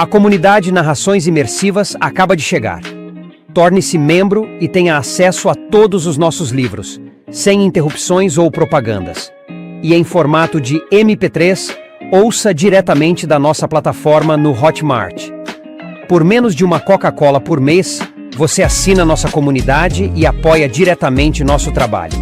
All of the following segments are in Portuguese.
A comunidade Narrações Imersivas acaba de chegar. Torne-se membro e tenha acesso a todos os nossos livros, sem interrupções ou propagandas. E em formato de MP3, ouça diretamente da nossa plataforma no Hotmart. Por menos de uma Coca-Cola por mês, você assina nossa comunidade e apoia diretamente nosso trabalho.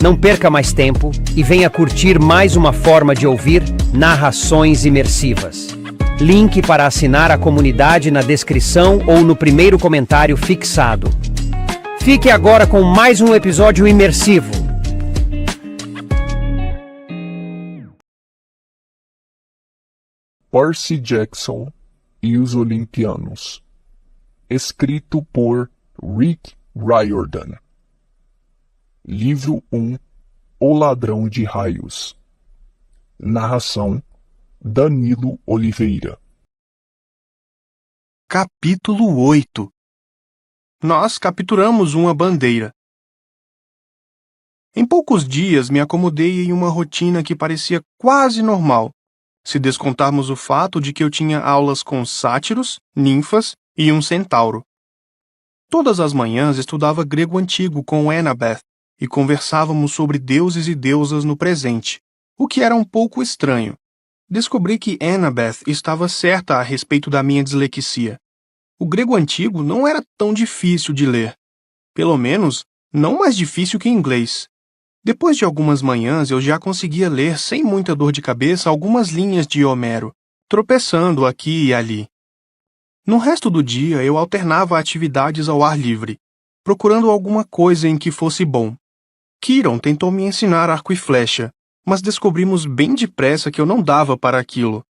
Não perca mais tempo e venha curtir mais uma forma de ouvir narrações imersivas. Link para assinar a comunidade na descrição ou no primeiro comentário fixado. Fique agora com mais um episódio imersivo. Percy Jackson e os Olimpianos. Escrito por Rick Riordan. Livro 1: O Ladrão de Raios. Narração: Danilo Oliveira. Capítulo 8. Nós capturamos uma bandeira. Em poucos dias me acomodei em uma rotina que parecia quase normal, se descontarmos o fato de que eu tinha aulas com sátiros, ninfas e um centauro. Todas as manhãs estudava grego antigo com Annabeth e conversávamos sobre deuses e deusas no presente, o que era um pouco estranho. Descobri que Annabeth estava certa a respeito da minha dislexia. O grego antigo não era tão difícil de ler. Pelo menos, não mais difícil que inglês. Depois de algumas manhãs, eu já conseguia ler sem muita dor de cabeça algumas linhas de Homero, tropeçando aqui e ali. No resto do dia, eu alternava atividades ao ar livre, procurando alguma coisa em que fosse bom. Kiron tentou me ensinar arco e flecha, mas descobrimos bem depressa que eu não dava para aquilo.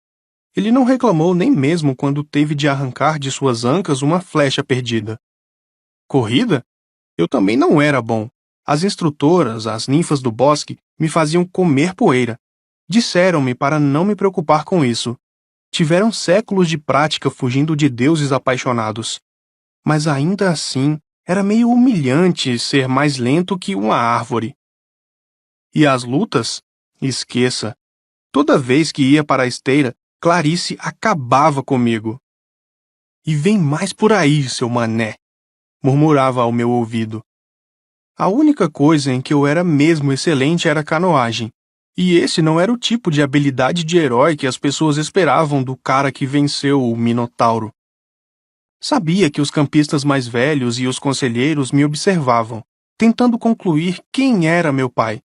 Ele não reclamou nem mesmo quando teve de arrancar de suas ancas uma flecha perdida. Corrida? Eu também não era bom. As instrutoras, as ninfas do bosque, me faziam comer poeira. Disseram-me para não me preocupar com isso. Tiveram séculos de prática fugindo de deuses apaixonados. Mas ainda assim, era meio humilhante ser mais lento que uma árvore. E as lutas? Esqueça. Toda vez que ia para a esteira, Clarice acabava comigo. E vem mais por aí, seu mané, murmurava ao meu ouvido. A única coisa em que eu era mesmo excelente era canoagem, e esse não era o tipo de habilidade de herói que as pessoas esperavam do cara que venceu o Minotauro. Sabia que os campistas mais velhos e os conselheiros me observavam, tentando concluir quem era meu pai.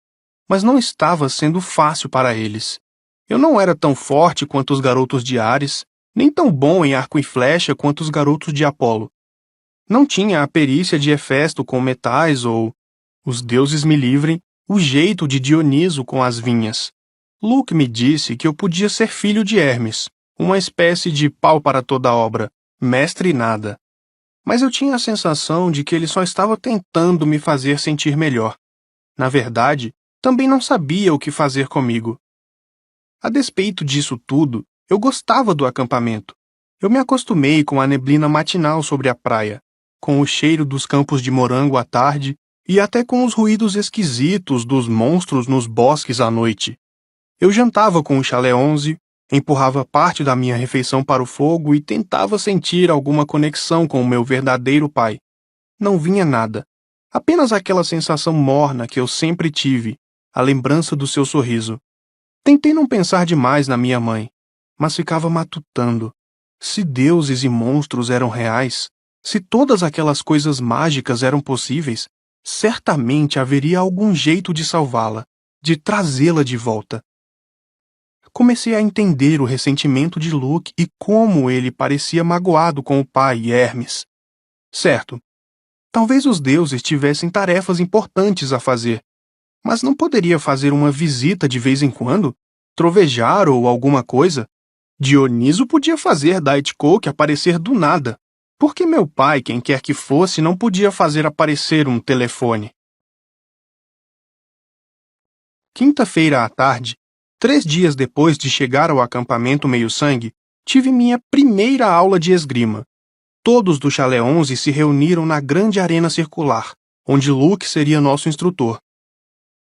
Mas não estava sendo fácil para eles. Eu não era tão forte quanto os garotos de Ares, nem tão bom em arco e flecha quanto os garotos de Apolo. Não tinha a perícia de Hefesto com metais ou, os deuses me livrem, o jeito de Dioniso com as vinhas. Luke me disse que eu podia ser filho de Hermes, uma espécie de pau para toda obra, mestre nada. Mas eu tinha a sensação de que ele só estava tentando me fazer sentir melhor. Na verdade, também não sabia o que fazer comigo. A despeito disso tudo, eu gostava do acampamento. Eu me acostumei com a neblina matinal sobre a praia, com o cheiro dos campos de morango à tarde e até com os ruídos esquisitos dos monstros nos bosques à noite. Eu jantava com o Chalé 11, empurrava parte da minha refeição para o fogo e tentava sentir alguma conexão com o meu verdadeiro pai. Não vinha nada. Apenas aquela sensação morna que eu sempre tive, a lembrança do seu sorriso. Tentei não pensar demais na minha mãe, mas ficava matutando. Se deuses e monstros eram reais, se todas aquelas coisas mágicas eram possíveis, certamente haveria algum jeito de salvá-la, de trazê-la de volta. Comecei a entender o ressentimento de Luke e como ele parecia magoado com o pai e Hermes. Certo, talvez os deuses tivessem tarefas importantes a fazer, mas não poderia fazer uma visita de vez em quando? Trovejar ou alguma coisa? Dioniso podia fazer Diet Coke aparecer do nada. Por que meu pai, quem quer que fosse, não podia fazer aparecer um telefone? Quinta-feira à tarde, 3 dias depois de chegar ao acampamento Meio-Sangue, tive minha primeira aula de esgrima. Todos do Chalé 11 se reuniram na grande arena circular, onde Luke seria nosso instrutor.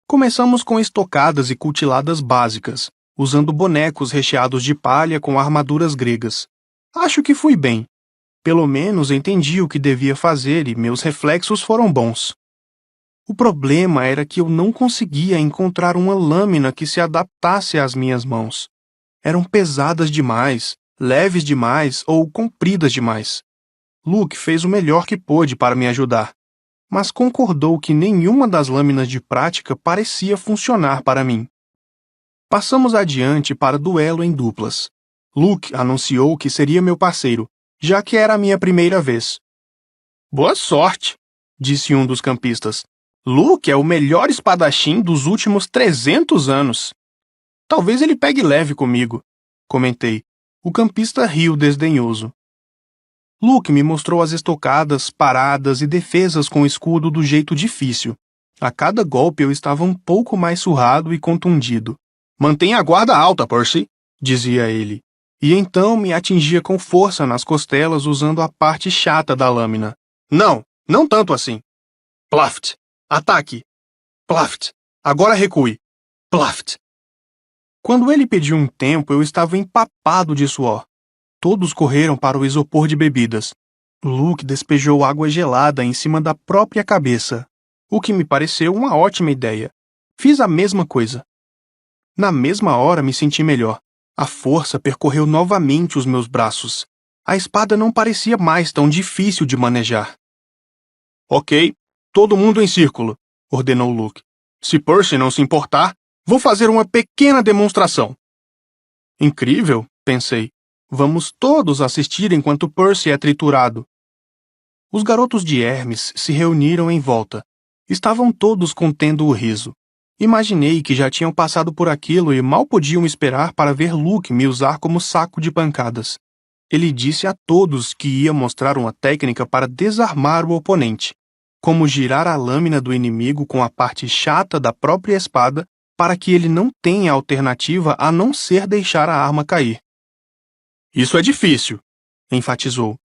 Começamos com estocadas e cultiladas básicas, usando bonecos recheados de palha com armaduras gregas. Acho que fui bem. Pelo menos entendi o que devia fazer e meus reflexos foram bons. O problema era que eu não conseguia encontrar uma lâmina que se adaptasse às minhas mãos. Eram pesadas demais, leves demais ou compridas demais. Luke fez o melhor que pôde para me ajudar, mas concordou que nenhuma das lâminas de prática parecia funcionar para mim. Passamos adiante para duelo em duplas. Luke anunciou que seria meu parceiro, já que era a minha primeira vez. Boa sorte, disse um dos campistas. Luke é o melhor espadachim dos últimos 300 anos. Talvez ele pegue leve comigo, comentei. O campista riu desdenhoso. Luke me mostrou as estocadas, paradas e defesas com o escudo do jeito difícil. A cada golpe eu estava um pouco mais surrado e contundido. Mantenha a guarda alta, Percy, dizia ele. E então me atingia com força nas costelas usando a parte chata da lâmina. Não tanto assim. Plaft! Ataque! Plaft! Agora recue! Plaft! Quando ele pediu um tempo, eu estava empapado de suor. Todos correram para o isopor de bebidas. Luke despejou água gelada em cima da própria cabeça, o que me pareceu uma ótima ideia. Fiz a mesma coisa. Na mesma hora me senti melhor. A força percorreu novamente os meus braços. A espada não parecia mais tão difícil de manejar. Ok, todo mundo em círculo, ordenou Luke. Se Percy não se importar, vou fazer uma pequena demonstração. Incrível, pensei. Vamos todos assistir enquanto Percy é triturado. Os garotos de Hermes se reuniram em volta. Estavam todos contendo o riso. Imaginei que já tinham passado por aquilo e mal podiam esperar para ver Luke me usar como saco de pancadas. Ele disse a todos que ia mostrar uma técnica para desarmar o oponente, como girar a lâmina do inimigo com a parte chata da própria espada para que ele não tenha alternativa a não ser deixar a arma cair. Isso é difícil, enfatizou.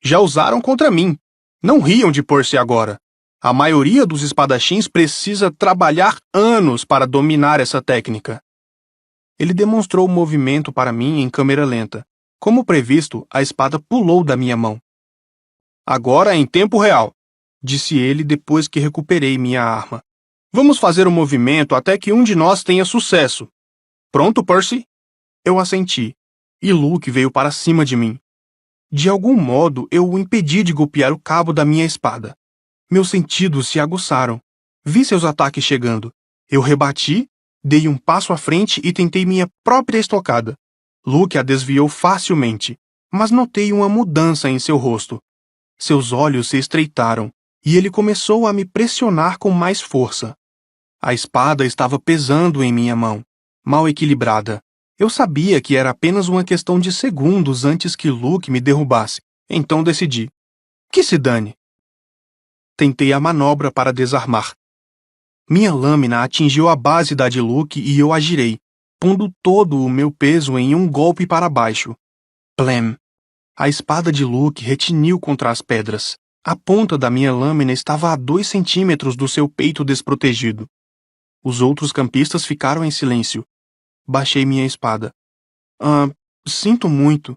Já usaram contra mim. Não riam de Percy agora. A maioria dos espadachins precisa trabalhar anos para dominar essa técnica. Ele demonstrou o movimento para mim em câmera lenta. Como previsto, a espada pulou da minha mão. Agora é em tempo real, disse ele depois que recuperei minha arma. Vamos fazer o movimento até que um de nós tenha sucesso. Pronto, Percy? Eu assenti, e Luke veio para cima de mim. De algum modo, eu o impedi de golpear o cabo da minha espada. Meus sentidos se aguçaram. Vi seus ataques chegando. Eu rebati, dei um passo à frente e tentei minha própria estocada. Luke a desviou facilmente, mas notei uma mudança em seu rosto. Seus olhos se estreitaram, e ele começou a me pressionar com mais força. A espada estava pesando em minha mão, mal equilibrada. Eu sabia que era apenas uma questão de segundos antes que Luke me derrubasse, então decidi. Que se dane. Tentei a manobra para desarmar. Minha lâmina atingiu a base da de Luke e eu a girei, pondo todo o meu peso em um golpe para baixo. Plem! A espada de Luke retiniu contra as pedras. A ponta da minha lâmina estava a 2 centímetros do seu peito desprotegido. Os outros campistas ficaram em silêncio. Baixei minha espada. Sinto muito.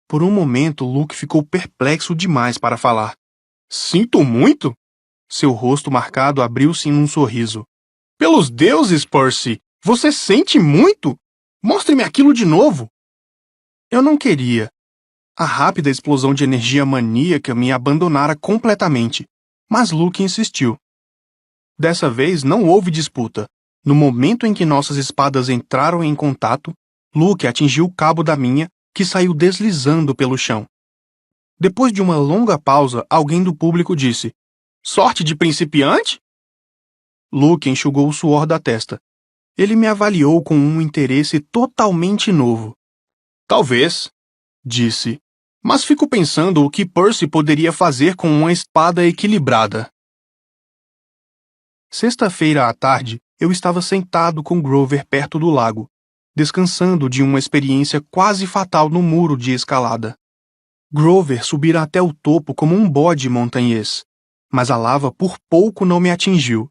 Por um momento, Luke ficou perplexo demais para falar. Sinto muito? Seu rosto marcado abriu-se em um sorriso. Pelos deuses, Percy! Você sente muito? Mostre-me aquilo de novo! Eu não queria. A rápida explosão de energia maníaca me abandonara completamente, mas Luke insistiu. Dessa vez não houve disputa. No momento em que nossas espadas entraram em contato, Luke atingiu o cabo da minha, que saiu deslizando pelo chão. Depois de uma longa pausa, alguém do público disse: Sorte de principiante? Luke enxugou o suor da testa. Ele me avaliou com um interesse totalmente novo. Talvez, disse, mas fico pensando o que Percy poderia fazer com uma espada equilibrada. Sexta-feira à tarde, eu estava sentado com Grover perto do lago, descansando de uma experiência quase fatal no muro de escalada. Grover subira até o topo como um bode montanhês, mas a lava por pouco não me atingiu.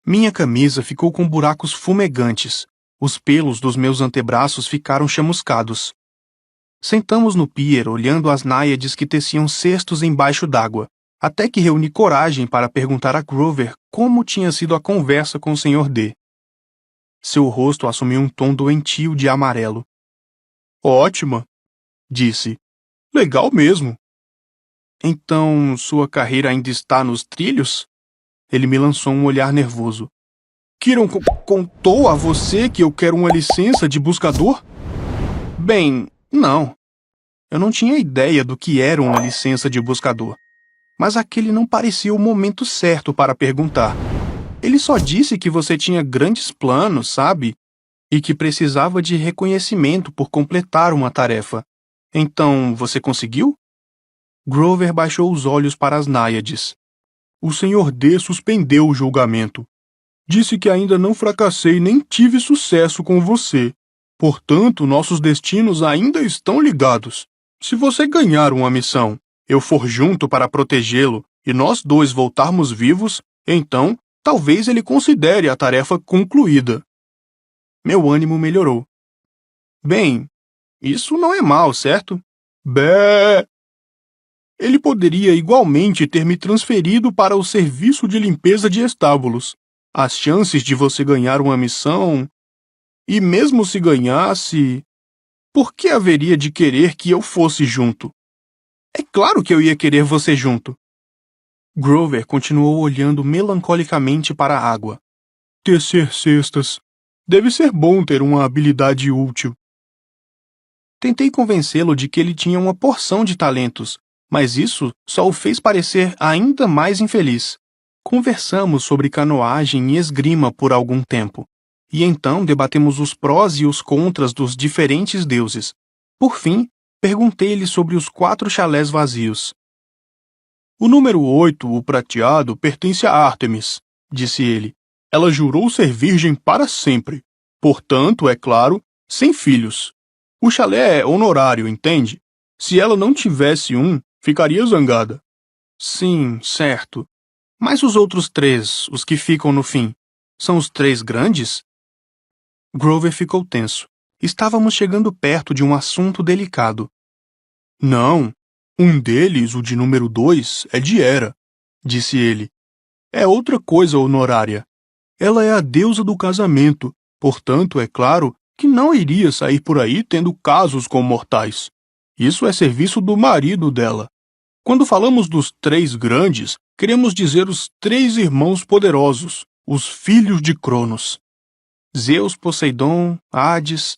Minha camisa ficou com buracos fumegantes, os pelos dos meus antebraços ficaram chamuscados. Sentamos no pier olhando as náiades que teciam cestos embaixo d'água, até que reuni coragem para perguntar a Grover como tinha sido a conversa com o Sr. D. Seu rosto assumiu um tom doentio de amarelo. Ótima, disse. Legal mesmo. Então, sua carreira ainda está nos trilhos? Ele me lançou um olhar nervoso. Kiron contou a você que eu quero uma licença de buscador? Bem, não. Eu não tinha ideia do que era uma licença de buscador. Mas aquele não parecia o momento certo para perguntar. Ele só disse que você tinha grandes planos, sabe? E que precisava de reconhecimento por completar uma tarefa. Então, você conseguiu? Grover baixou os olhos para as náiades. O Sr. D suspendeu o julgamento. Disse que ainda não fracassei nem tive sucesso com você. Portanto, nossos destinos ainda estão ligados. Se você ganhar uma missão, eu for junto para protegê-lo e nós dois voltarmos vivos, então talvez ele considere a tarefa concluída. Meu ânimo melhorou. Bem, isso não é mal, certo? Bé! Ele poderia igualmente ter me transferido para o serviço de limpeza de estábulos. As chances de você ganhar uma missão... E mesmo se ganhasse... Por que haveria de querer que eu fosse junto? É claro que eu ia querer você junto. Grover continuou olhando melancolicamente para a água. Tecer cestas. Deve ser bom ter uma habilidade útil. Tentei convencê-lo de que ele tinha uma porção de talentos, mas isso só o fez parecer ainda mais infeliz. Conversamos sobre canoagem e esgrima por algum tempo, e então debatemos os prós e os contras dos diferentes deuses. Por fim, perguntei-lhe sobre os 4 chalés vazios. O número 8, o prateado, pertence a Ártemis, disse ele. Ela jurou ser virgem para sempre. Portanto, é claro, sem filhos. O chalé é honorário, entende? Se ela não tivesse um, ficaria zangada. Sim, certo. Mas os outros 3, os que ficam no fim, são os 3 grandes? Grover ficou tenso. Estávamos chegando perto de um assunto delicado. Não, um deles, o de número 2, é de Hera, disse ele. É outra coisa honorária. Ela é a deusa do casamento, portanto, é claro que não iria sair por aí tendo casos com mortais. Isso é serviço do marido dela. Quando falamos dos 3 grandes, queremos dizer os 3 irmãos poderosos, os filhos de Cronos. Zeus, Poseidon, Hades...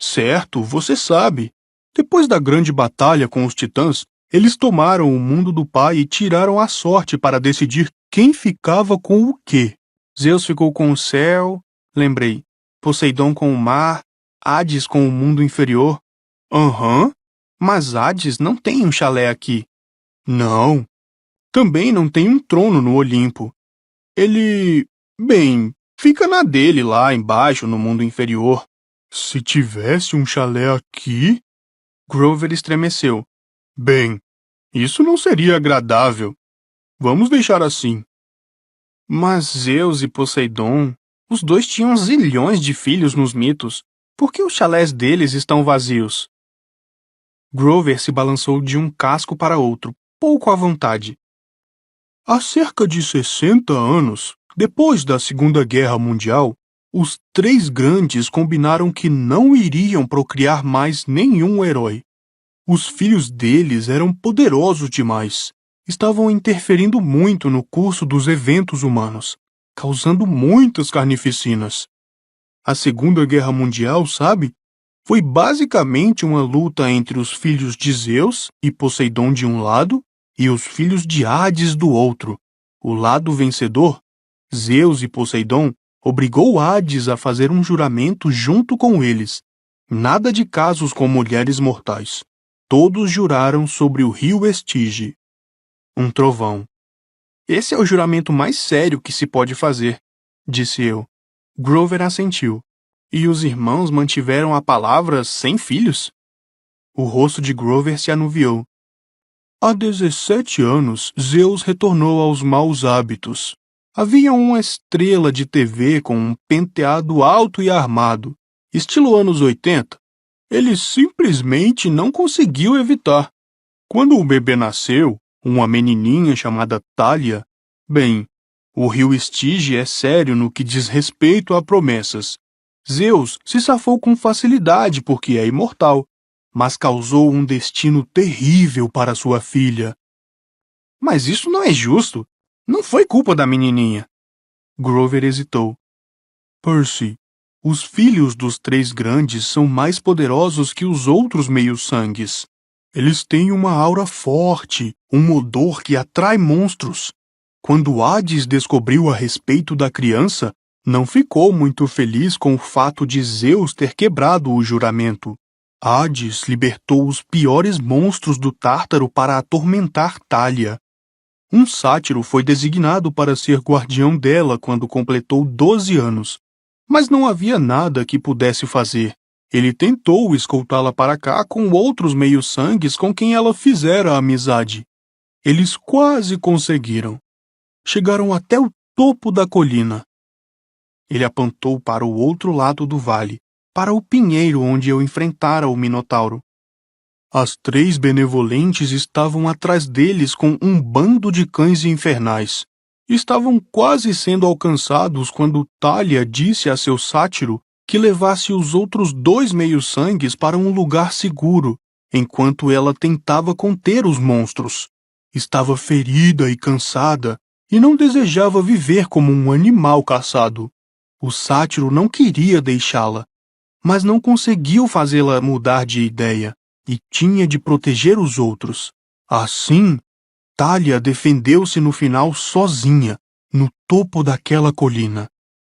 Certo, você sabe. Depois da grande batalha com os titãs, eles tomaram o mundo do pai e tiraram a sorte para decidir quem ficava com o quê. Zeus ficou com o céu, lembrei. Poseidon com o mar, Hades com o mundo inferior. Mas Hades não tem um chalé aqui. Não. Também não tem um trono no Olimpo. Ele... Bem, fica na dele lá embaixo no mundo inferior. Se tivesse um chalé aqui... Grover estremeceu. Bem, isso não seria agradável. Vamos deixar assim. Mas Zeus e Poseidon, os 2 tinham zilhões de filhos nos mitos. Por que os chalés deles estão vazios? Grover se balançou de um casco para outro, pouco à vontade. Há cerca de 60 anos, depois da Segunda Guerra Mundial, os 3 grandes combinaram que não iriam procriar mais nenhum herói. Os filhos deles eram poderosos demais. Estavam interferindo muito no curso dos eventos humanos, causando muitas carnificinas. A Segunda Guerra Mundial, sabe? Foi basicamente uma luta entre os filhos de Zeus e Poseidon de um lado e os filhos de Hades do outro. O lado vencedor, Zeus e Poseidon, obrigou Hades a fazer um juramento junto com eles. Nada de casos com mulheres mortais. Todos juraram sobre o rio Estige. Um trovão. Esse é o juramento mais sério que se pode fazer, disse eu. Grover assentiu. E os irmãos mantiveram a palavra sem filhos? O rosto de Grover se anuviou. Há 17 anos, Zeus retornou aos maus hábitos. Havia uma estrela de TV com um penteado alto e armado, estilo anos 80. Ele simplesmente não conseguiu evitar. Quando o bebê nasceu, uma menininha chamada Thalia, bem, o rio Estige é sério no que diz respeito a promessas. Zeus se safou com facilidade porque é imortal, mas causou um destino terrível para sua filha. Mas isso não é justo. Não foi culpa da menininha. Grover hesitou. Percy, os filhos dos três grandes são mais poderosos que os outros meios-sangues. Eles têm uma aura forte, um odor que atrai monstros. Quando Hades descobriu a respeito da criança, não ficou muito feliz com o fato de Zeus ter quebrado o juramento. Hades libertou os piores monstros do Tártaro para atormentar Thalia. Um sátiro foi designado para ser guardião dela quando completou 12 anos. Mas não havia nada que pudesse fazer. Ele tentou escoltá-la para cá com outros meios-sangues com quem ela fizera amizade. Eles quase conseguiram. Chegaram até o topo da colina. Ele apontou para o outro lado do vale, para o pinheiro onde eu enfrentara o Minotauro. As três benevolentes estavam atrás deles com um bando de cães infernais. Estavam quase sendo alcançados quando Thalia disse a seu sátiro que levasse os outros 2 meios-sangues para um lugar seguro, enquanto ela tentava conter os monstros. Estava ferida e cansada, e não desejava viver como um animal caçado. O sátiro não queria deixá-la, mas não conseguiu fazê-la mudar de ideia, e tinha de proteger os outros. Assim, Thalia defendeu-se no final sozinha, no topo daquela colina.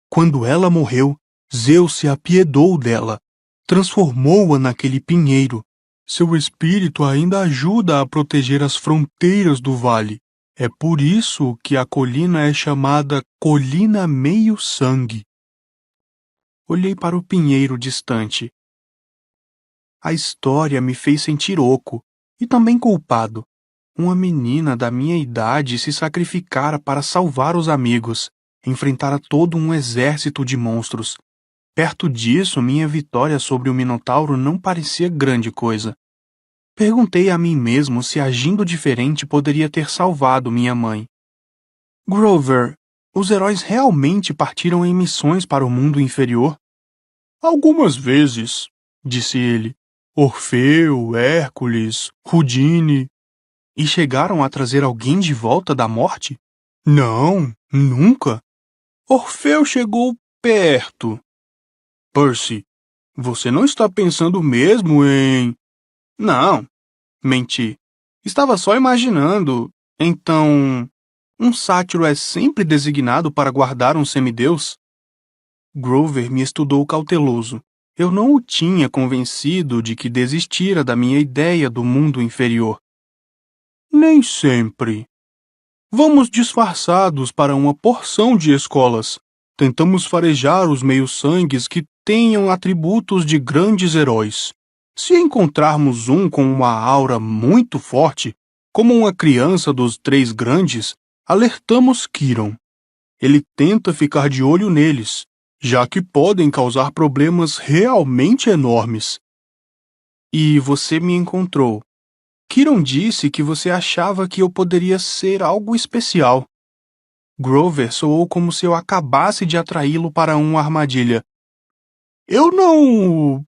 Quando ela morreu, Zeus se apiedou dela, transformou-a naquele pinheiro. Seu espírito ainda ajuda a proteger as fronteiras do vale. É por isso que a colina é chamada Colina Meio-Sangue. Olhei para o pinheiro distante. A história me fez sentir oco e também culpado. Uma menina da minha idade se sacrificara para salvar os amigos, enfrentara todo um exército de monstros. Perto disso, minha vitória sobre o Minotauro não parecia grande coisa. Perguntei a mim mesmo se agindo diferente poderia ter salvado minha mãe. Grover, os heróis realmente partiram em missões para o mundo inferior? Algumas vezes, disse ele. Orfeu, Hércules, Houdini. E chegaram a trazer alguém de volta da morte? Não, nunca. Orfeu chegou perto. Percy, você não está pensando mesmo em... Não, menti. Estava só imaginando. Então, um sátiro é sempre designado para guardar um semideus? Grover me estudou cauteloso. Eu não o tinha convencido de que desistira da minha ideia do mundo inferior. Nem sempre. Vamos disfarçados para uma porção de escolas. Tentamos farejar os meios-sangues que tenham atributos de grandes heróis. Se encontrarmos um com uma aura muito forte, como uma criança dos três grandes, alertamos Chiron. Ele tenta ficar de olho neles, já que podem causar problemas realmente enormes. E você me encontrou. Chiron disse que você achava que eu poderia ser algo especial. Grover soou como se eu acabasse de atraí-lo para uma armadilha. Eu não...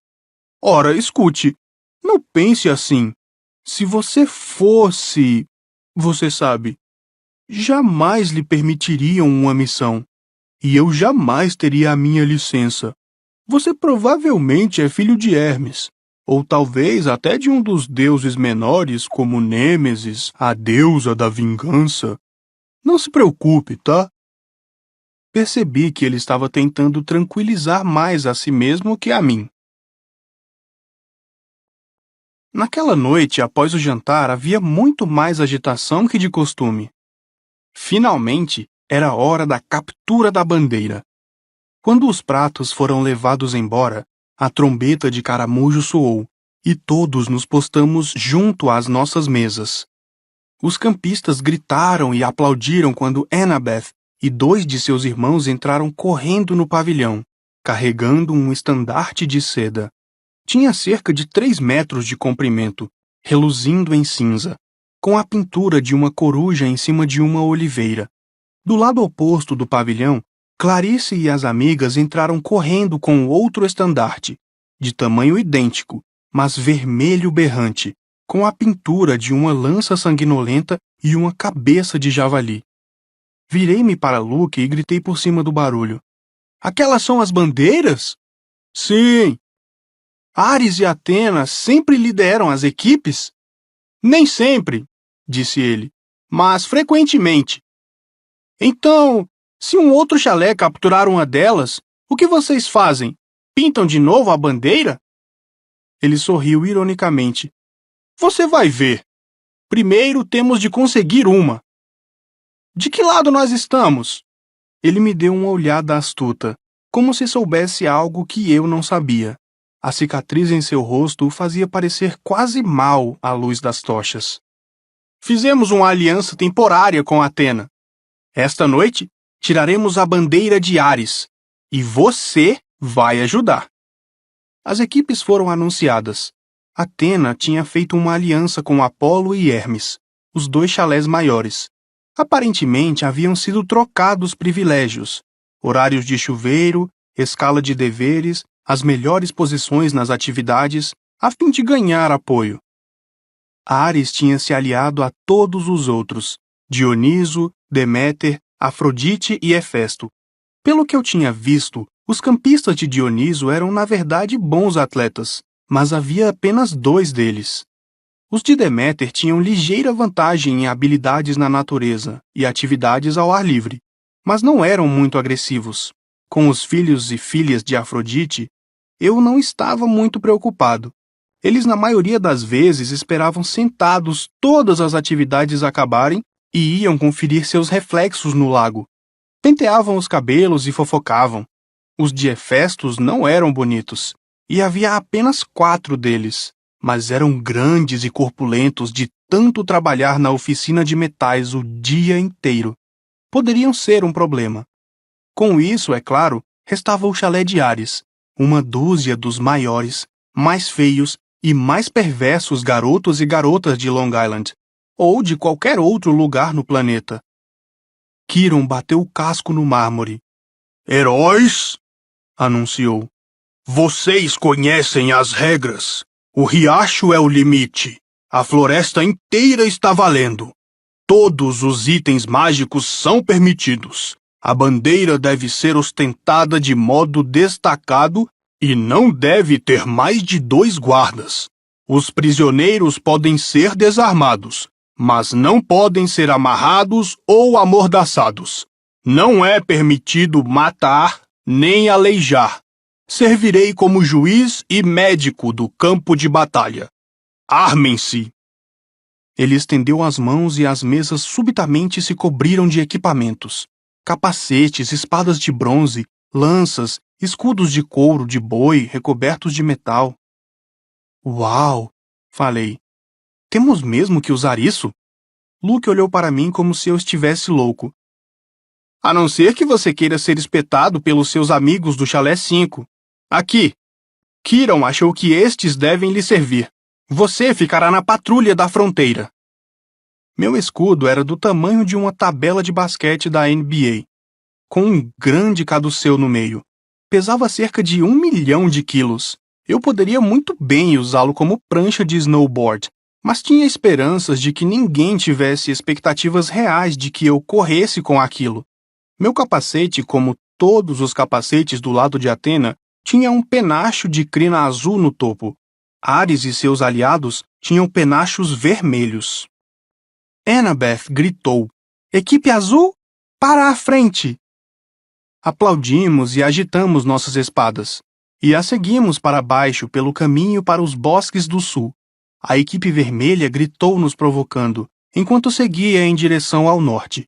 Ora, escute, não pense assim. Se você fosse... Você sabe, jamais lhe permitiriam uma missão. E eu jamais teria a minha licença. Você provavelmente é filho de Hermes, ou talvez até de um dos deuses menores como Nêmesis, a deusa da vingança. Não se preocupe, tá? Percebi que ele estava tentando tranquilizar mais a si mesmo que a mim. Naquela noite, após o jantar, havia muito mais agitação que de costume. Finalmente, era hora da captura da bandeira. Quando os pratos foram levados embora, a trombeta de caramujo soou, e todos nos postamos junto às nossas mesas. Os campistas gritaram e aplaudiram quando Annabeth e 2 de seus irmãos entraram correndo no pavilhão, carregando um estandarte de seda. Tinha cerca de 3 metros de comprimento, reluzindo em cinza, com a pintura de uma coruja em cima de uma oliveira. Do lado oposto do pavilhão, Clarice e as amigas entraram correndo com outro estandarte, de tamanho idêntico, mas vermelho berrante, com a pintura de uma lança sanguinolenta e uma cabeça de javali. Virei-me para Luke e gritei por cima do barulho. Aquelas são as bandeiras? Sim. Ares e Atena sempre lideram as equipes? Nem sempre, disse ele, mas frequentemente. Então, se um outro chalé capturar uma delas, o que vocês fazem? Pintam de novo a bandeira? Ele sorriu ironicamente. Você vai ver. Primeiro temos de conseguir uma. De que lado nós estamos? Ele me deu uma olhada astuta, como se soubesse algo que eu não sabia. A cicatriz em seu rosto o fazia parecer quase mal à luz das tochas. Fizemos uma aliança temporária com Atena. Esta noite, tiraremos a bandeira de Ares, e você vai ajudar. As equipes foram anunciadas. Atena tinha feito uma aliança com Apolo e Hermes, os 2 chalés maiores. Aparentemente haviam sido trocados privilégios, horários de chuveiro, escala de deveres, as melhores posições nas atividades, a fim de ganhar apoio. Ares tinha se aliado a todos os outros, Dioniso, Deméter, Afrodite e Hefesto. Pelo que eu tinha visto, os campistas de Dioniso eram na verdade bons atletas, mas havia apenas 2 deles. Os de Deméter tinham ligeira vantagem em habilidades na natureza e atividades ao ar livre, mas não eram muito agressivos. Com os filhos e filhas de Afrodite, eu não estava muito preocupado. Eles, na maioria das vezes, esperavam sentados todas as atividades acabarem e iam conferir seus reflexos no lago. Penteavam os cabelos e fofocavam. Os de Hefestos não eram bonitos, e havia apenas 4 deles, mas eram grandes e corpulentos de tanto trabalhar na oficina de metais o dia inteiro. Poderiam ser um problema. Com isso, é claro, restava o chalé de Ares, uma dúzia dos maiores, mais feios e mais perversos garotos e garotas de Long Island, ou de qualquer outro lugar no planeta. Kiron bateu o casco no mármore. Heróis! Anunciou. Vocês conhecem as regras. O riacho é o limite. A floresta inteira está valendo. Todos os itens mágicos são permitidos. A bandeira deve ser ostentada de modo destacado e não deve ter mais de 2 guardas. Os prisioneiros podem ser desarmados, mas não podem ser amarrados ou amordaçados. Não é permitido matar nem aleijar. Servirei como juiz e médico do campo de batalha. Armem-se! Ele estendeu as mãos e as mesas subitamente se cobriram de equipamentos. Capacetes, espadas de bronze, lanças, escudos de couro de boi recobertos de metal. Uau! Falei. Temos mesmo que usar isso? Luke olhou para mim como se eu estivesse louco. A não ser que você queira ser espetado pelos seus amigos do Chalé 5. Aqui. Kiron achou que estes devem lhe servir. Você ficará na patrulha da fronteira. Meu escudo era do tamanho de uma tabela de basquete da NBA, com um grande caduceu no meio. Pesava cerca de 1 milhão de quilos. Eu poderia muito bem usá-lo como prancha de snowboard, mas tinha esperanças de que ninguém tivesse expectativas reais de que eu corresse com aquilo. Meu capacete, como todos os capacetes do lado de Atena, tinha um penacho de crina azul no topo. Ares e seus aliados tinham penachos vermelhos. Annabeth gritou: Equipe azul, para a frente! Aplaudimos e agitamos nossas espadas, e a seguimos para baixo pelo caminho para os bosques do sul. A equipe vermelha gritou nos provocando, enquanto seguia em direção ao norte.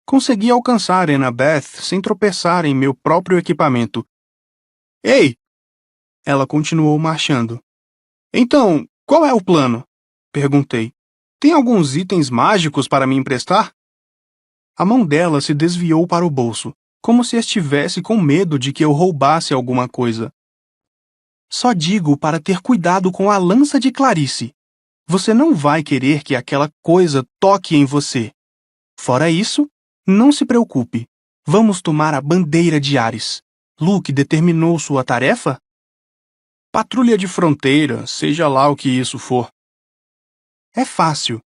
Consegui alcançar Annabeth sem tropeçar em meu próprio equipamento. Ei! Ela continuou marchando. Então, qual é o plano? Perguntei. Tem alguns itens mágicos para me emprestar? A mão dela se desviou para o bolso, como se estivesse com medo de que eu roubasse alguma coisa. Só digo para ter cuidado com a lança de Clarice. Você não vai querer que aquela coisa toque em você. Fora isso, não se preocupe. Vamos tomar a bandeira de Ares. Luke determinou sua tarefa? Patrulha de fronteira, seja lá o que isso for. É fácil.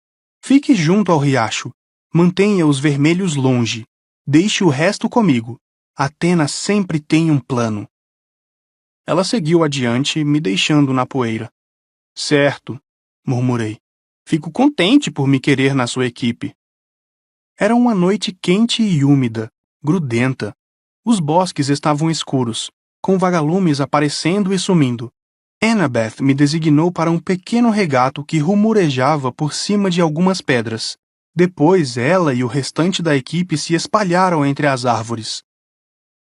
Fique junto ao riacho. Mantenha os vermelhos longe. Deixe o resto comigo. Athena sempre tem um plano. Ela seguiu adiante, me deixando na poeira. Certo, murmurei. Fico contente por me querer na sua equipe. Era uma noite quente e úmida, grudenta. Os bosques estavam escuros, com vagalumes aparecendo e sumindo. Annabeth me designou para um pequeno regato que rumorejava por cima de algumas pedras. Depois ela e o restante da equipe se espalharam entre as árvores.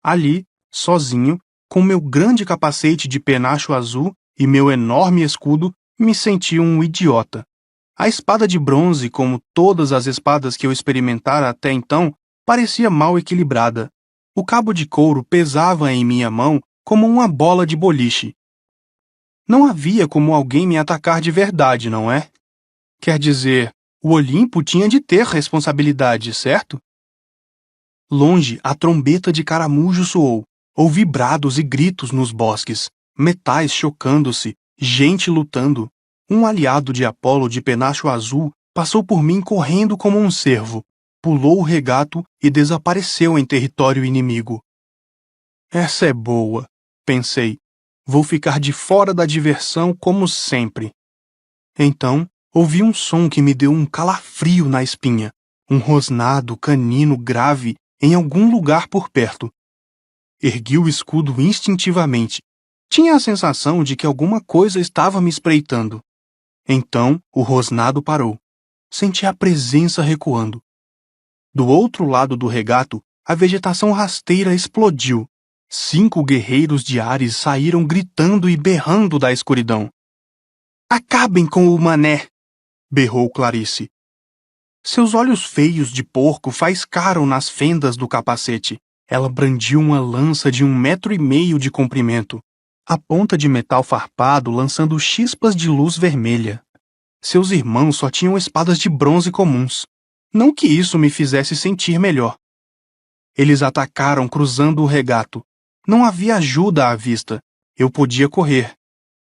Ali, sozinho, com meu grande capacete de penacho azul e meu enorme escudo, me senti um idiota. A espada de bronze, como todas as espadas que eu experimentara até então, parecia mal equilibrada. O cabo de couro pesava em minha mão como uma bola de boliche. Não havia como alguém me atacar de verdade, não é? Quer dizer, o Olimpo tinha de ter responsabilidade, certo? Longe, a trombeta de caramujo soou. Ouvi brados e gritos nos bosques, metais chocando-se, gente lutando. Um aliado de Apolo de penacho azul passou por mim correndo como um cervo, pulou o regato e desapareceu em território inimigo. Essa é boa, pensei. Vou ficar de fora da diversão como sempre. Então, ouvi um som que me deu um calafrio na espinha, um rosnado canino grave em algum lugar por perto. Ergui o escudo instintivamente. Tinha a sensação de que alguma coisa estava me espreitando. Então, o rosnado parou. Senti a presença recuando. Do outro lado do regato, a vegetação rasteira explodiu. 5 guerreiros de Ares saíram gritando e berrando da escuridão. Acabem com o mané! Berrou Clarice. Seus olhos feios de porco faiscaram nas fendas do capacete. Ela brandiu uma lança de 1,5 metros de comprimento, a ponta de metal farpado lançando chispas de luz vermelha. Seus irmãos só tinham espadas de bronze comuns. Não que isso me fizesse sentir melhor. Eles atacaram cruzando o regato. Não havia ajuda à vista. Eu podia correr.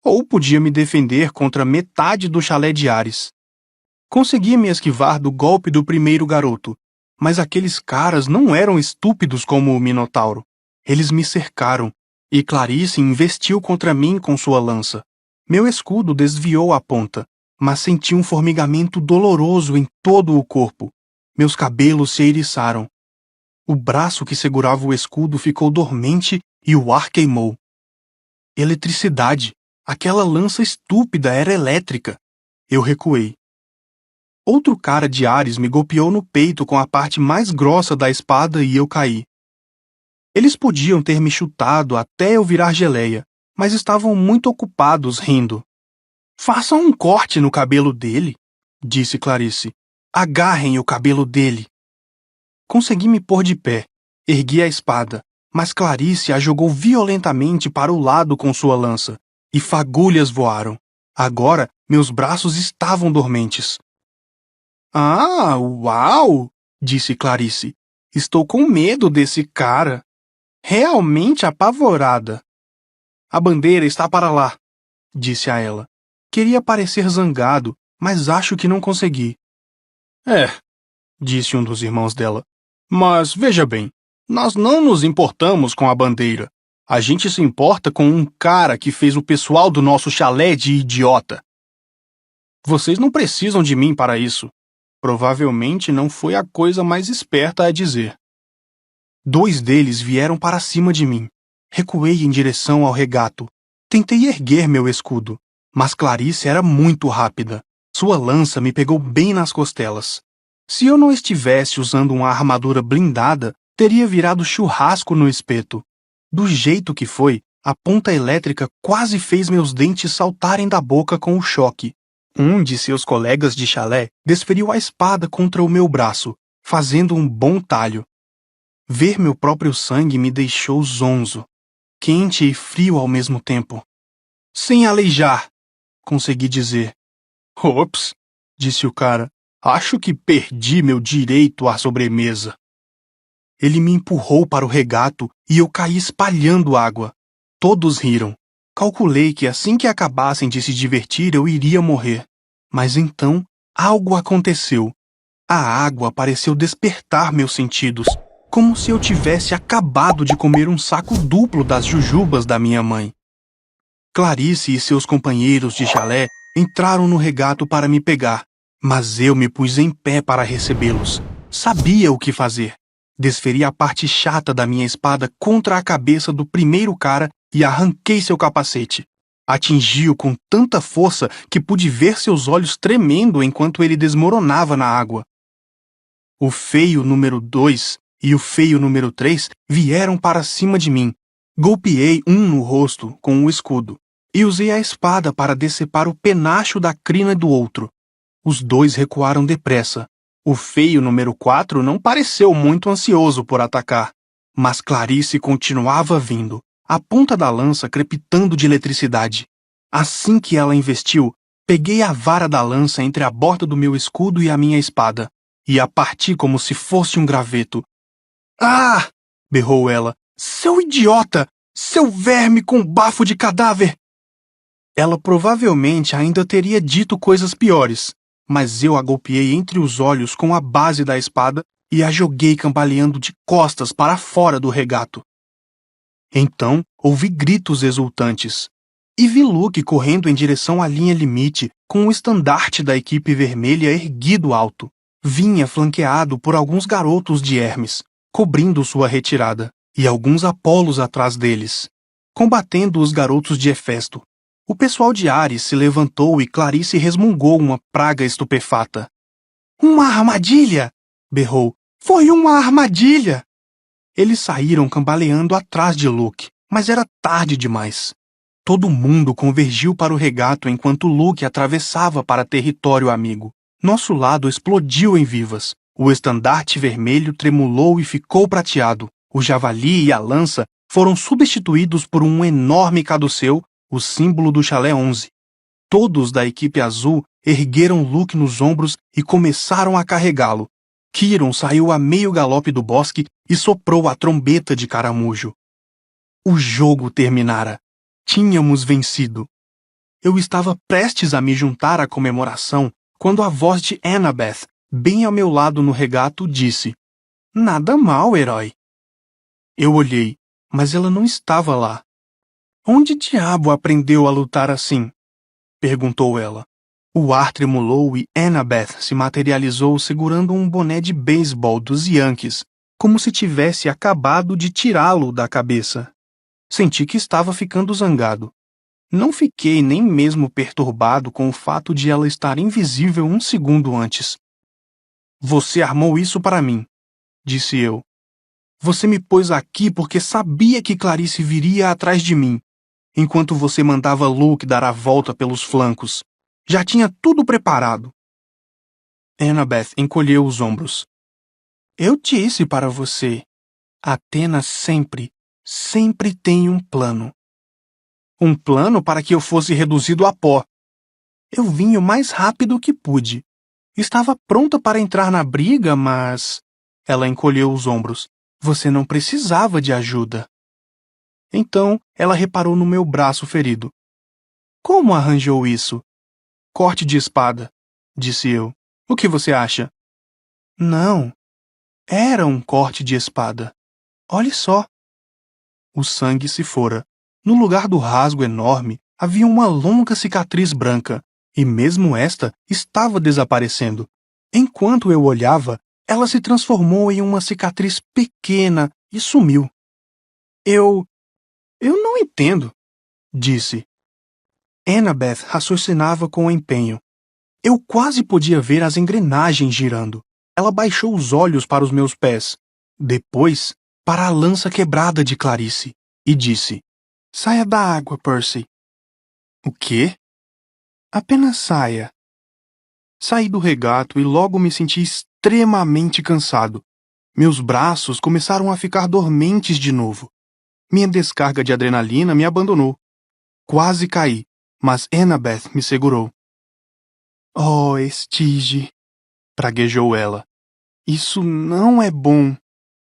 Ou podia me defender contra metade do chalé de Ares. Consegui me esquivar do golpe do primeiro garoto, mas aqueles caras não eram estúpidos como o Minotauro. Eles me cercaram, e Clarice investiu contra mim com sua lança. Meu escudo desviou a ponta, mas senti um formigamento doloroso em todo o corpo. Meus cabelos se eriçaram. O braço que segurava o escudo ficou dormente e o ar queimou. Eletricidade! Aquela lança estúpida era elétrica. Eu recuei. Outro cara de Ares me golpeou no peito com a parte mais grossa da espada e eu caí. Eles podiam ter me chutado até eu virar geleia, mas estavam muito ocupados rindo. Façam um corte no cabelo dele, disse Clarice. Agarrem o cabelo dele. Consegui me pôr de pé. Ergui a espada, mas Clarice a jogou violentamente para o lado com sua lança, e fagulhas voaram. Agora meus braços estavam dormentes. Ah, uau! Disse Clarice. Estou com medo desse cara. Realmente apavorada. A bandeira está para lá, disse a ela. Queria parecer zangado, mas acho que não consegui. Disse um dos irmãos dela. Mas veja bem, nós não nos importamos com a bandeira. A gente se importa com um cara que fez o pessoal do nosso chalé de idiota. Vocês não precisam de mim para isso. Provavelmente não foi a coisa mais esperta a dizer. 2 deles vieram para cima de mim. Recuei em direção ao regato. Tentei erguer meu escudo, mas Clarice era muito rápida. Sua lança me pegou bem nas costelas. Se eu não estivesse usando uma armadura blindada, teria virado churrasco no espeto. Do jeito que foi, a ponta elétrica quase fez meus dentes saltarem da boca com o choque. Um de seus colegas de chalé desferiu a espada contra o meu braço, fazendo um bom talho. Ver meu próprio sangue me deixou zonzo, quente e frio ao mesmo tempo. Sem aleijar, consegui dizer. Ops, disse o cara. Acho que perdi meu direito à sobremesa. Ele me empurrou para o regato e eu caí espalhando água. Todos riram. Calculei que assim que acabassem de se divertir eu iria morrer. Mas então algo aconteceu. A água pareceu despertar meus sentidos, como se eu tivesse acabado de comer um saco duplo das jujubas da minha mãe. Clarice e seus companheiros de chalé entraram no regato para me pegar, mas eu me pus em pé para recebê-los. Sabia o que fazer. Desferi a parte chata da minha espada contra a cabeça do primeiro cara e arranquei seu capacete. Atingi-o com tanta força que pude ver seus olhos tremendo enquanto ele desmoronava na água. O feio número 2 e o feio número 3 vieram para cima de mim. Golpeei um no rosto com o escudo e usei a espada para decepar o penacho da crina do outro. Os dois recuaram depressa. O feio número 4 não pareceu muito ansioso por atacar, mas Clarice continuava vindo, a ponta da lança crepitando de eletricidade. Assim que ela investiu, peguei a vara da lança entre a borda do meu escudo e a minha espada, e a parti como se fosse um graveto. Ah! Berrou ela. Seu idiota! Seu verme com bafo de cadáver! Ela provavelmente ainda teria dito coisas piores, mas eu a golpeei entre os olhos com a base da espada e a joguei cambaleando de costas para fora do regato. Então ouvi gritos exultantes e vi Luke correndo em direção à linha limite com o estandarte da equipe vermelha erguido alto. Vinha flanqueado por alguns garotos de Hermes, cobrindo sua retirada, e alguns Apolos atrás deles, combatendo os garotos de Hefesto. O pessoal de Ares se levantou e Clarice resmungou uma praga estupefata. Uma armadilha! Berrou. Foi uma armadilha! Eles saíram cambaleando atrás de Luke, mas era tarde demais. Todo mundo convergiu para o regato enquanto Luke atravessava para território amigo. Nosso lado explodiu em vivas. O estandarte vermelho tremulou e ficou prateado. O javali e a lança foram substituídos por um enorme caduceu, o símbolo do chalé 11. Todos da equipe azul ergueram Luke nos ombros e começaram a carregá-lo. Kiron saiu a meio galope do bosque e soprou a trombeta de caramujo. O jogo terminara. Tínhamos vencido. Eu estava prestes a me juntar à comemoração quando a voz de Annabeth, bem ao meu lado no regato, disse: Nada mal, herói. Eu olhei, mas ela não estava lá. Onde diabo aprendeu a lutar assim? Perguntou ela. O ar tremulou e Annabeth se materializou segurando um boné de beisebol dos Yankees, como se tivesse acabado de tirá-lo da cabeça. Senti que estava ficando zangado. Não fiquei nem mesmo perturbado com o fato de ela estar invisível um segundo antes. Você armou isso para mim, disse eu. Você me pôs aqui porque sabia que Clarice viria atrás de mim, enquanto você mandava Luke dar a volta pelos flancos. Já tinha tudo preparado. Annabeth encolheu os ombros. Eu disse para você. Athena sempre tem um plano. Um plano para que eu fosse reduzido a pó. Eu vim o mais rápido que pude. Estava pronta para entrar na briga, mas... Ela encolheu os ombros. Você não precisava de ajuda. Então, ela reparou no meu braço ferido. Como arranjou isso? Corte de espada, disse eu. O que você acha? Não. Era um corte de espada. Olhe só. O sangue se fora. No lugar do rasgo enorme, havia uma longa cicatriz branca, e mesmo esta estava desaparecendo. Enquanto eu olhava, ela se transformou em uma cicatriz pequena e sumiu. Eu não entendo, disse. Annabeth raciocinava com empenho. Eu quase podia ver as engrenagens girando. Ela baixou os olhos para os meus pés, depois para a lança quebrada de Clarice, e disse: Saia da água, Percy. O quê? Apenas saia. Saí do regato e logo me senti extremamente cansado. Meus braços começaram a ficar dormentes de novo. Minha descarga de adrenalina me abandonou. Quase caí, mas Annabeth me segurou. Oh, Estige, praguejou ela. Isso não é bom.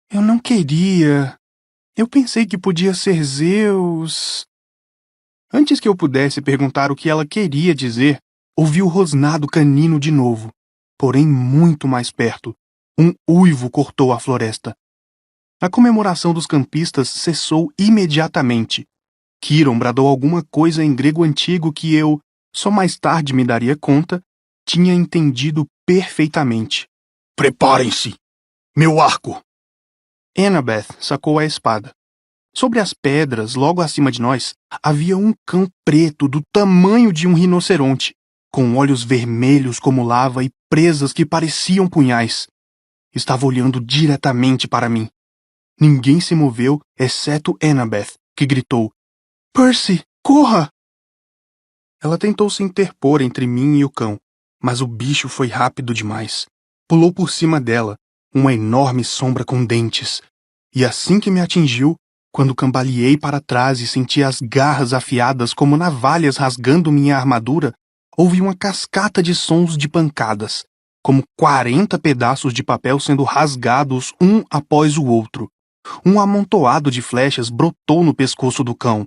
Eu não queria. Eu pensei que podia ser Zeus. Antes que eu pudesse perguntar o que ela queria dizer, ouvi o rosnado canino de novo, porém muito mais perto. Um uivo cortou a floresta. A comemoração dos campistas cessou imediatamente. Kiron bradou alguma coisa em grego antigo que eu, só mais tarde me daria conta, tinha entendido perfeitamente. Preparem-se! Meu arco! Annabeth sacou a espada. Sobre as pedras, logo acima de nós, havia um cão preto do tamanho de um rinoceronte, com olhos vermelhos como lava e presas que pareciam punhais. Estava olhando diretamente para mim. Ninguém se moveu, exceto Annabeth, que gritou: Percy, corra! Ela tentou se interpor entre mim e o cão, mas o bicho foi rápido demais. Pulou por cima dela, uma enorme sombra com dentes, e assim que me atingiu, quando cambaleei para trás e senti as garras afiadas como navalhas rasgando minha armadura, ouvi uma cascata de sons de pancadas, como 40 pedaços de papel sendo rasgados um após o outro. Um amontoado de flechas brotou no pescoço do cão.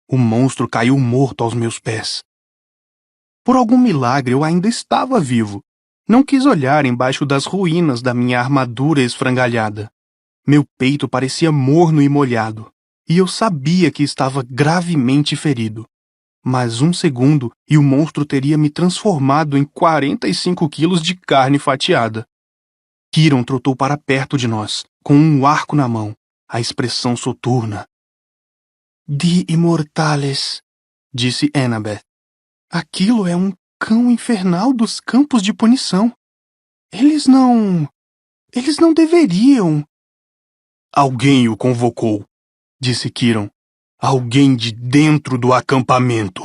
O monstro caiu morto aos meus pés. Por algum milagre eu ainda estava vivo. Não quis olhar embaixo das ruínas da minha armadura esfrangalhada. Meu peito parecia morno e molhado, e eu sabia que estava gravemente ferido. Mas um segundo e o monstro teria me transformado em 45 quilos de carne fatiada. Kiron trotou para perto de nós, com um arco na mão, a expressão soturna. Di Immortales, disse Annabeth. Aquilo é um cão infernal dos campos de punição. Eles não deveriam. Alguém o convocou, disse Kiron. Alguém de dentro do acampamento.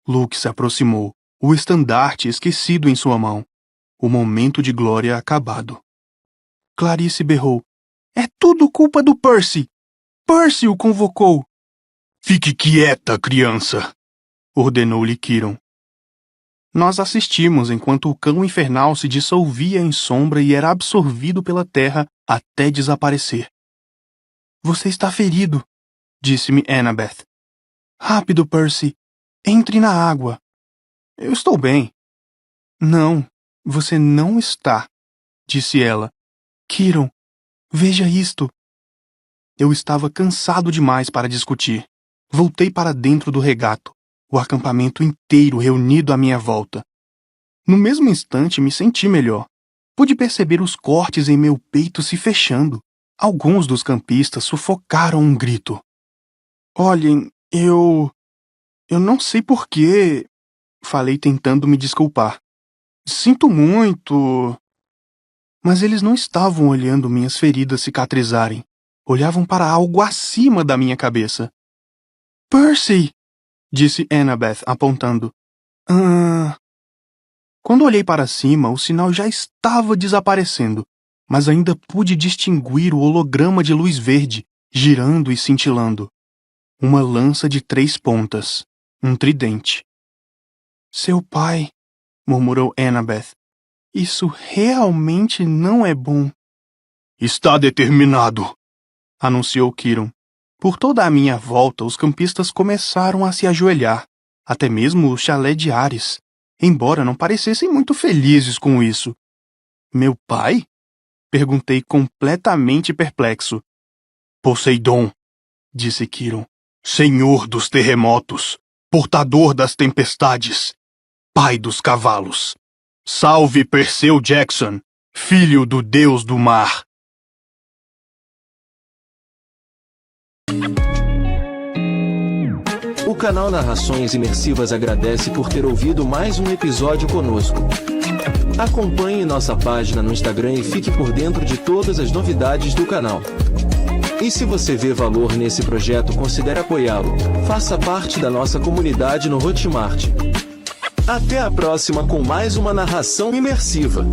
Luke se aproximou, o estandarte esquecido em sua mão. O momento de glória acabado. Clarice berrou. É tudo culpa do Percy. Percy o convocou. Fique quieta, criança, ordenou-lhe Kiron. Nós assistimos enquanto o cão infernal se dissolvia em sombra e era absorvido pela terra até desaparecer. Você está ferido, disse-me Annabeth. Rápido, Percy. Entre na água. Eu estou bem. Não, você não está, disse ela. Kiron, veja isto. Eu estava cansado demais para discutir. Voltei para dentro do regato, o acampamento inteiro reunido à minha volta. No mesmo instante me senti melhor. Pude perceber os cortes em meu peito se fechando. Alguns dos campistas sufocaram um grito. Olhem, eu não sei porquê, falei tentando me desculpar. Sinto muito. Mas eles não estavam olhando minhas feridas cicatrizarem. Olhavam para algo acima da minha cabeça. Percy! Disse Annabeth, apontando. Quando olhei para cima, o sinal já estava desaparecendo, mas ainda pude distinguir o holograma de luz verde, girando e cintilando. Uma lança de 3 pontas, um tridente. Seu pai, murmurou Annabeth. Isso realmente não é bom. Está determinado, anunciou Kiron. Por toda a minha volta, os campistas começaram a se ajoelhar, até mesmo o chalé de Ares, embora não parecessem muito felizes com isso. Meu pai? Perguntei completamente perplexo. Poseidon, disse Kiron, senhor dos terremotos, portador das tempestades, pai dos cavalos. Salve Perseu Jackson, filho do deus do mar. O canal Narrações Imersivas agradece por ter ouvido mais um episódio conosco. Acompanhe nossa página no Instagram e fique por dentro de todas as novidades do canal. E se você vê valor nesse projeto, considere apoiá-lo. Faça parte da nossa comunidade no Hotmart. Até a próxima com mais uma narração imersiva.